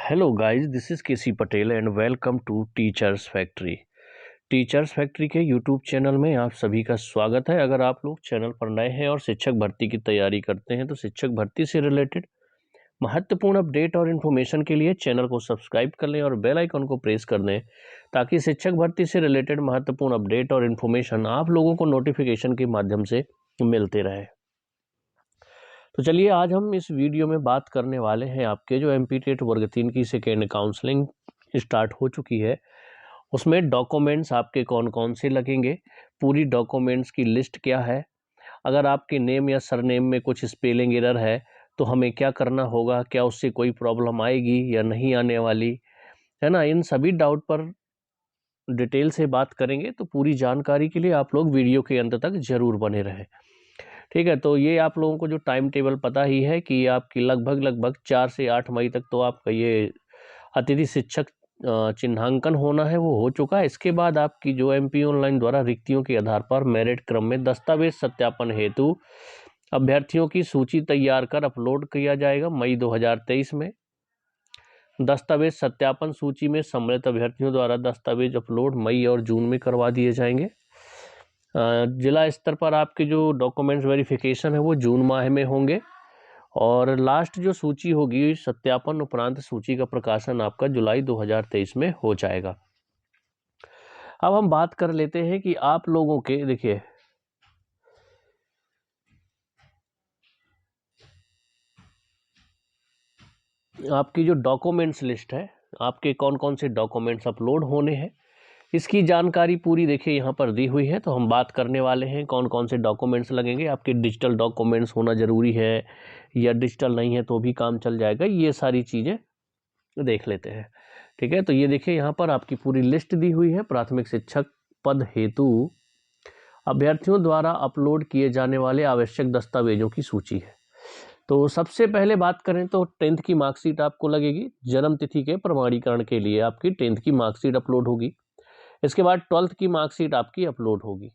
Hello guys, this is KC Patel and welcome to teachers factory. Teachers factory के YouTube channel में आप सभी का स्वागत है। अगर आप लोग चैनल पर नए हैं और शिक्षक भर्ती की तैयारी करते हैं तो शिक्षक भर्ती से रिलेटेड महत्वपूर्ण अपडेट और इन्फॉर्मेशन के लिए चैनल को सब्सक्राइब कर लें और बेल आइकन को प्रेस कर दें ताकि शिक्षक भर्ती से रिलेटेड महत्वपूर्ण अपडेट और इन्फॉर्मेशन आप लोगों को नोटिफिकेशन के माध्यम से मिलते रहे। तो चलिए आज हम इस वीडियो में बात करने वाले हैं आपके जो एमपीटेट वर्ग 3 की सेकेंड काउंसलिंग स्टार्ट हो चुकी है उसमें डॉक्यूमेंट्स आपके कौन कौन से लगेंगे, पूरी डॉक्यूमेंट्स की लिस्ट क्या है, अगर आपके नेम या सरनेम में कुछ स्पेलिंग एरर है तो हमें क्या करना होगा, क्या उससे कोई प्रॉब्लम आएगी या नहीं आने वाली है ना। इन सभी डाउट पर डिटेल से बात करेंगे, तो पूरी जानकारी के लिए आप लोग वीडियो के अंत तक जरूर बने रहें। ठीक है, तो ये आप लोगों को जो टाइम टेबल पता ही है कि आपकी लगभग 4 से 8 मई तक तो आपका ये अतिथि शिक्षक चिन्हांकन होना है, वो हो चुका है। इसके बाद आपकी जो एमपी ऑनलाइन द्वारा रिक्तियों के आधार पर मेरिट क्रम में दस्तावेज सत्यापन हेतु अभ्यर्थियों की सूची तैयार कर अपलोड किया जाएगा मई 2023 में। दस्तावेज सत्यापन सूची में सम्मिलित अभ्यर्थियों द्वारा दस्तावेज अपलोड मई और जून में करवा दिए जाएंगे। जिला स्तर पर आपके जो डॉक्यूमेंट्स वेरिफिकेशन है वो जून माह में होंगे और लास्ट जो सूची होगी सत्यापन उपरांत सूची का प्रकाशन आपका जुलाई 2023 में हो जाएगा। अब हम बात कर लेते हैं कि आप लोगों के देखिए आपकी जो डॉक्यूमेंट्स लिस्ट है, आपके कौन कौन से डॉक्यूमेंट्स अपलोड होने हैं इसकी जानकारी पूरी देखिए यहाँ पर दी हुई है। तो हम बात करने वाले हैं कौन कौन से डॉक्यूमेंट्स लगेंगे। आपके डिजिटल डॉक्यूमेंट्स होना ज़रूरी है या डिजिटल नहीं है तो भी काम चल जाएगा, ये सारी चीज़ें देख लेते हैं। ठीक है, तो ये देखिए यहाँ पर आपकी पूरी लिस्ट दी हुई है। प्राथमिक शिक्षक पद हेतु अभ्यर्थियों द्वारा अपलोड किए जाने वाले आवश्यक दस्तावेजों की सूची है। तो सबसे पहले बात करें तो 10th की मार्कशीट आपको लगेगी। जन्म तिथि के प्रमाणीकरण के लिए आपकी 10th की मार्कशीट अपलोड होगी। इसके बाद 12th की मार्कशीट आपकी अपलोड होगी।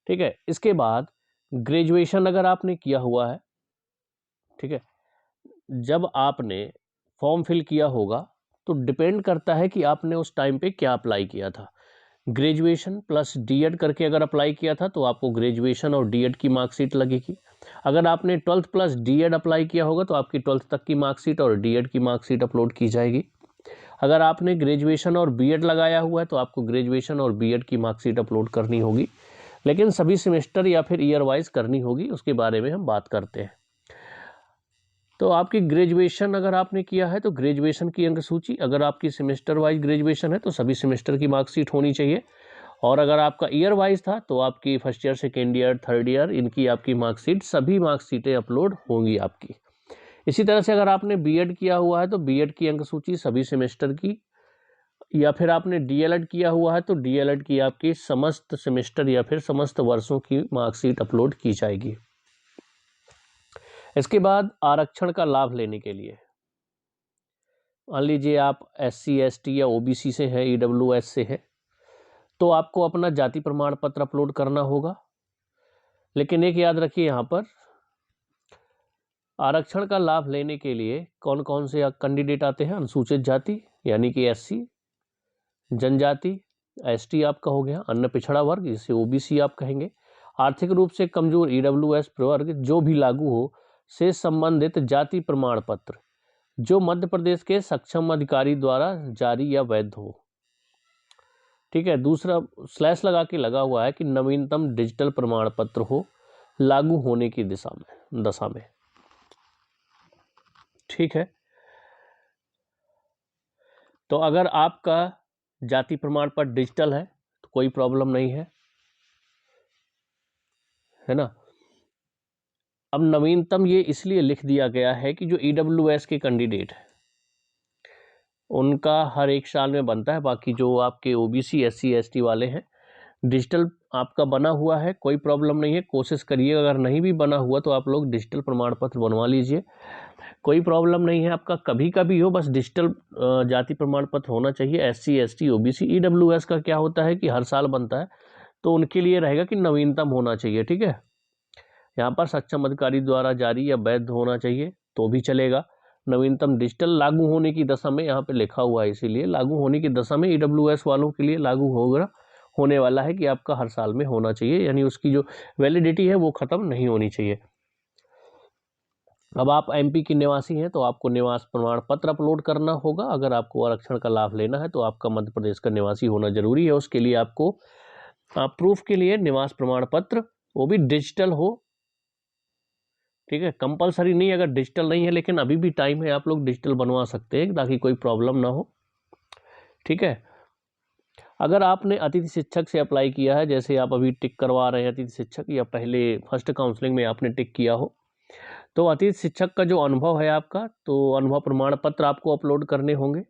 ठीक है, इसके बाद ग्रेजुएशन अगर आपने किया हुआ है, ठीक है, जब आपने फॉर्म फिल किया होगा तो डिपेंड करता है कि आपने उस टाइम पे क्या अप्लाई किया था। ग्रेजुएशन प्लस डीएड करके अगर अप्लाई किया था तो आपको ग्रेजुएशन और डीएड की मार्कशीट लगेगी। अगर आपने 12th प्लस डीएड अप्लाई किया होगा तो आपकी 12th तक की मार्कशीट और डीएड की मार्कशीट अपलोड की जाएगी। अगर आपने ग्रेजुएशन और बीएड लगाया हुआ है तो आपको ग्रेजुएशन और बीएड की मार्कशीट अपलोड करनी होगी, लेकिन सभी सेमेस्टर या फिर ईयर वाइज करनी होगी, उसके बारे में हम बात करते हैं। तो आपकी ग्रेजुएशन अगर आपने किया है तो ग्रेजुएशन की अंक सूची, अगर आपकी सेमेस्टर वाइज ग्रेजुएशन है तो सभी सेमेस्टर की मार्कशीट होनी चाहिए, और अगर आपका ईयर वाइज था तो आपकी first year, second year, third year, इनकी आपकी मार्कशीट, सभी मार्कशीटें अपलोड होंगी आपकी। इसी तरह से अगर आपने बीएड किया हुआ है तो बीएड की अंक सूची सभी सेमेस्टर की, या फिर आपने डीएलएड किया हुआ है तो डीएलएड की आपकी समस्त सेमेस्टर या फिर समस्त वर्षों की मार्कशीट अपलोड की जाएगी। इसके बाद आरक्षण का लाभ लेने के लिए, मान लीजिए आप SC ST या OBC से हैं, EWS से है, तो आपको अपना जाति प्रमाण पत्र अपलोड करना होगा। लेकिन एक याद रखिए, यहाँ पर आरक्षण का लाभ लेने के लिए कौन कौन से कैंडिडेट आते हैं। अनुसूचित जाति यानी कि SC, जनजाति ST आपका हो गया, अन्य पिछड़ा वर्ग जिसे OBC आप कहेंगे, आर्थिक रूप से कमजोर EWS प्रवर्ग जो भी लागू हो से संबंधित जाति प्रमाण पत्र जो मध्य प्रदेश के सक्षम अधिकारी द्वारा जारी या वैध हो। ठीक है, दूसरा स्लैश लगा के लगा हुआ है कि नवीनतम डिजिटल प्रमाण पत्र हो लागू होने की दशा में। ठीक है, तो अगर आपका जाति प्रमाण पत्र डिजिटल है तो कोई प्रॉब्लम नहीं है ना। अब नवीनतम ये इसलिए लिख दिया गया है कि जो EWS के कैंडिडेट है उनका हर एक साल में बनता है, बाकी जो आपके OBC SC ST वाले हैं डिजिटल आपका बना हुआ है, कोई प्रॉब्लम नहीं है। कोशिश करिए, अगर नहीं भी बना हुआ तो आप लोग डिजिटल प्रमाण पत्र बनवा लीजिए, कोई प्रॉब्लम नहीं है। आपका कभी कभी हो, बस डिजिटल जाति प्रमाण पत्र होना चाहिए। SC ST OBC EWS का क्या होता है कि हर साल बनता है, तो उनके लिए रहेगा कि नवीनतम होना चाहिए। ठीक है, यहाँ पर सक्षम अधिकारी द्वारा जारी या वैध होना चाहिए तो भी चलेगा, नवीनतम डिजिटल लागू होने की दशा में, यहाँ पे लिखा हुआ है इसीलिए लागू होने की दशा में EWS वालों के लिए लागू होने वाला है कि आपका हर साल में होना चाहिए, यानी उसकी जो वैलिडिटी है वो ख़त्म नहीं होनी चाहिए। अब आप MP के निवासी हैं तो आपको निवास प्रमाण पत्र अपलोड करना होगा। अगर आपको आरक्षण का लाभ लेना है तो आपका मध्य प्रदेश का निवासी होना जरूरी है। उसके लिए आपको प्रूफ के लिए निवास प्रमाण पत्र, वो भी डिजिटल हो, ठीक है, कंपलसरी नहीं, अगर डिजिटल नहीं है लेकिन अभी भी टाइम है, आप लोग डिजिटल बनवा सकते हैं ताकि कोई प्रॉब्लम ना हो, ठीक है। अगर आपने अतिथि शिक्षक से अप्लाई किया है, जैसे आप अभी टिक करवा रहे हैं अतिथि शिक्षक, या पहले फर्स्ट काउंसलिंग में आपने टिक किया हो, तो अतिथि शिक्षक का जो अनुभव है आपका, तो अनुभव प्रमाण पत्र आपको अपलोड करने होंगे।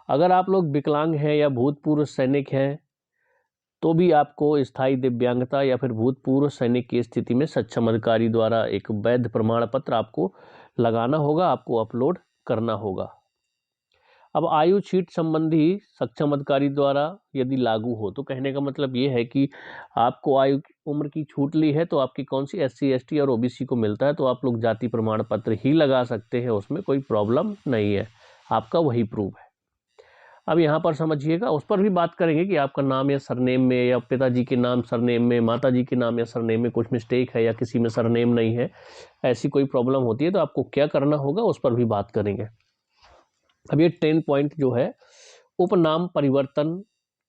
अगर आप लोग विकलांग हैं या भूतपूर्व सैनिक हैं तो भी आपको स्थायी दिव्यांगता या फिर भूतपूर्व सैनिक की स्थिति में सक्षम अधिकारी द्वारा एक वैध प्रमाण पत्र आपको लगाना होगा, आपको अपलोड करना होगा। अब आयु छीट संबंधी सक्षम अधिकारी द्वारा यदि लागू हो, तो कहने का मतलब ये है कि आपको आयु उम्र की छूट ली है तो आपकी कौन सी SC ST और OBC को मिलता है, तो आप लोग जाति प्रमाण पत्र ही लगा सकते हैं, उसमें कोई प्रॉब्लम नहीं है, आपका वही प्रूफ है। अब यहाँ पर समझिएगा, उस पर भी बात करेंगे कि आपका नाम या सरनेम में, या पिताजी के नाम सरनेम में, माताजी के नाम या सरनेम में कुछ मिस्टेक है या किसी में सरनेम नहीं है, ऐसी कोई प्रॉब्लम होती है तो आपको क्या करना होगा, उस पर भी बात करेंगे। अब ये 10 पॉइंट जो है, उपनाम परिवर्तन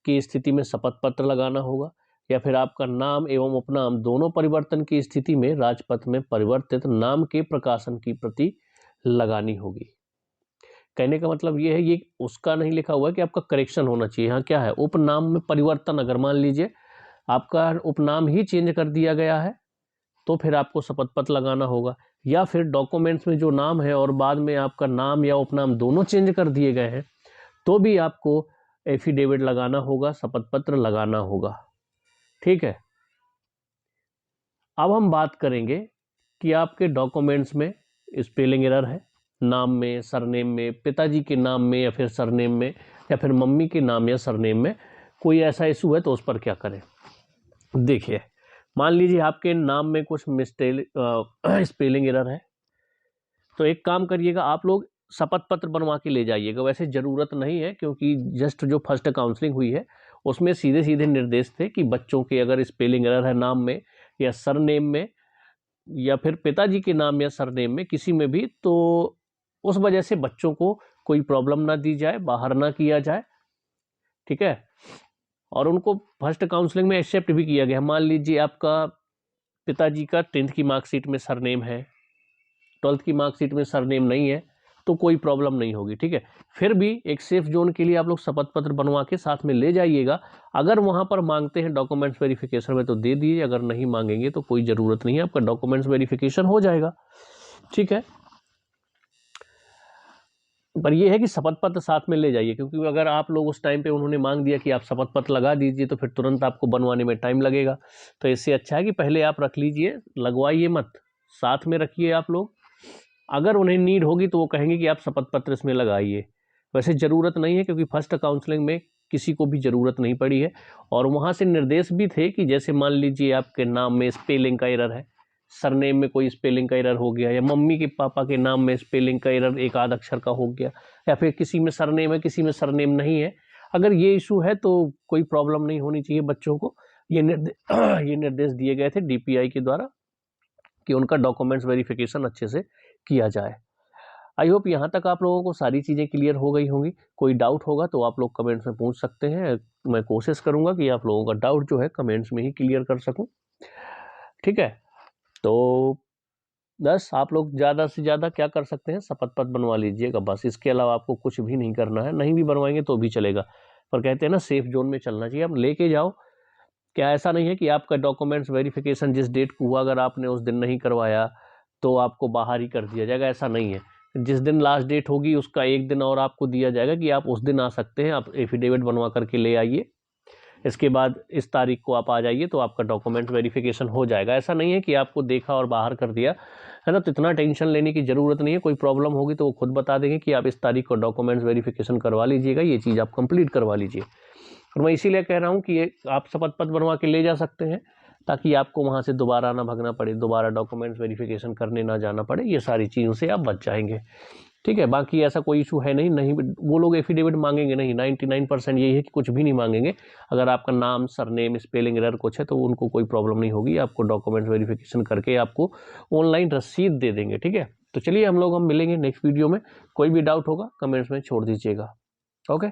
की स्थिति में शपथ पत्र लगाना होगा, या फिर आपका नाम एवं उपनाम दोनों परिवर्तन की स्थिति में राजपत्र में परिवर्तित नाम के प्रकाशन की प्रति लगानी होगी। कहने का मतलब ये है, ये उसका नहीं लिखा हुआ है कि आपका करेक्शन होना चाहिए। यहाँ क्या है, उपनाम में परिवर्तन, अगर मान लीजिए आपका उपनाम ही चेंज कर दिया गया है तो फिर आपको शपथ पत्र लगाना होगा, या फिर डॉक्यूमेंट्स में जो नाम है और बाद में आपका नाम या उपनाम दोनों चेंज कर दिए गए हैं तो भी आपको एफिडेविट लगाना होगा, शपथ पत्र लगाना होगा, ठीक है। अब हम बात करेंगे कि आपके डॉक्यूमेंट्स में स्पेलिंग एरर है, नाम में, सरनेम में, पिताजी के नाम में या फिर सरनेम में, या फिर मम्मी के नाम या सरनेम में कोई ऐसा इशू है तो उस पर क्या करें। देखिए, मान लीजिए आपके नाम में कुछ स्पेलिंग एरर है, तो एक काम करिएगा, आप लोग शपथ पत्र बनवा के ले जाइएगा। वैसे ज़रूरत नहीं है क्योंकि जस्ट जो फर्स्ट काउंसलिंग हुई है उसमें सीधे सीधे निर्देश थे कि बच्चों के अगर स्पेलिंग एरर है नाम में या सरनेम में या फिर पिताजी के नाम या सरनेम में किसी में भी, तो उस वजह से बच्चों को कोई प्रॉब्लम ना दी जाए, बाहर ना किया जाए, ठीक है। और उनको फर्स्ट काउंसलिंग में एक्सेप्ट भी किया गया। मान लीजिए आपका पिताजी का 10th की मार्कशीट में सरनेम है, 12th की मार्कशीट में सरनेम नहीं है, तो कोई प्रॉब्लम नहीं होगी, ठीक है। फिर भी एक सेफ जोन के लिए आप लोग शपथ पत्र बनवा के साथ में ले जाइएगा। अगर वहाँ पर मांगते हैं डॉक्यूमेंट्स वेरिफिकेशन में तो दे दीजिए, अगर नहीं मांगेंगे तो कोई ज़रूरत नहीं है, आपका डॉक्यूमेंट्स वेरिफिकेशन हो जाएगा, ठीक है। पर यह है कि शपथ पत्र साथ में ले जाइए, क्योंकि अगर आप लोग उस टाइम पे उन्होंने मांग दिया कि आप शपथ पत्र लगा दीजिए तो फिर तुरंत आपको बनवाने में टाइम लगेगा। तो इससे अच्छा है कि पहले आप रख लीजिए, लगवाइए मत, साथ में रखिए आप लोग। अगर उन्हें नीड होगी तो वो कहेंगे कि आप शपथ पत्र इसमें लगाइए। वैसे ज़रूरत नहीं है क्योंकि फर्स्ट काउंसलिंग में किसी को भी ज़रूरत नहीं पड़ी है, और वहाँ से निर्देश भी थे कि जैसे मान लीजिए आपके नाम में स्पेलिंग का एरर है, सरनेम में कोई स्पेलिंग का एरर हो गया, या मम्मी के पापा के नाम में स्पेलिंग का एरर एक आध अक्षर का हो गया, या फिर किसी में सरनेम है किसी में सरनेम नहीं है, अगर ये इशू है तो कोई प्रॉब्लम नहीं होनी चाहिए बच्चों को। ये निर्देश दिए गए थे DPI के द्वारा कि उनका डॉक्यूमेंट्स वेरिफिकेशन अच्छे से किया जाए। आई होप यहाँ तक आप लोगों को सारी चीज़ें क्लियर हो गई होंगी। कोई डाउट होगा तो आप लोग कमेंट्स में पूछ सकते हैं, मैं कोशिश करूँगा कि आप लोगों का डाउट जो है कमेंट्स में ही क्लियर कर सकूँ, ठीक है। तो बस आप लोग ज़्यादा से ज़्यादा क्या कर सकते हैं, शपथ पत्र बनवा लीजिएगा बस, इसके अलावा आपको कुछ भी नहीं करना है। नहीं भी बनवाएंगे तो भी चलेगा, पर कहते हैं ना सेफ जोन में चलना चाहिए। आप लेके जाओ, क्या ऐसा नहीं है कि आपका डॉक्यूमेंट्स वेरिफिकेशन जिस डेट को हुआ अगर आपने उस दिन नहीं करवाया तो आपको बाहर ही कर दिया जाएगा, ऐसा नहीं है। जिस दिन लास्ट डेट होगी उसका एक दिन और आपको दिया जाएगा कि आप उस दिन आ सकते हैं, आप एफिडेविट बनवा करके ले आइए, इसके बाद इस तारीख को आप आ जाइए तो आपका डॉक्यूमेंट वेरिफिकेशन हो जाएगा। ऐसा नहीं है कि आपको देखा और बाहर कर दिया, है ना, तो इतना टेंशन लेने की ज़रूरत नहीं है। कोई प्रॉब्लम होगी तो वो खुद बता देंगे कि आप इस तारीख को डॉक्यूमेंट्स वेरिफिकेशन करवा लीजिएगा, ये चीज़ आप कंप्लीट करवा लीजिए। और मैं इसीलिए कह रहा हूँ कि ये आप शपथ पत्र बनवा के ले जा सकते हैं, ताकि आपको वहाँ से दोबारा ना भगना पड़े, दोबारा डॉक्यूमेंट्स वेरिफिकेशन करने ना जाना पड़े। ये सारी चीज़ों से आप बच जाएंगे, ठीक है। बाकी ऐसा कोई इशू है नहीं वो लोग एफिडेविट मांगेंगे नहीं, 99% यही है कि कुछ भी नहीं मांगेंगे। अगर आपका नाम, सरनेम, स्पेलिंग एरर कुछ है तो उनको कोई प्रॉब्लम नहीं होगी, आपको डॉक्यूमेंट वेरिफिकेशन करके आपको ऑनलाइन रसीद दे देंगे, ठीक है। तो चलिए हम मिलेंगे नेक्स्ट वीडियो में। कोई भी डाउट होगा कमेंट्स में छोड़ दीजिएगा। ओके।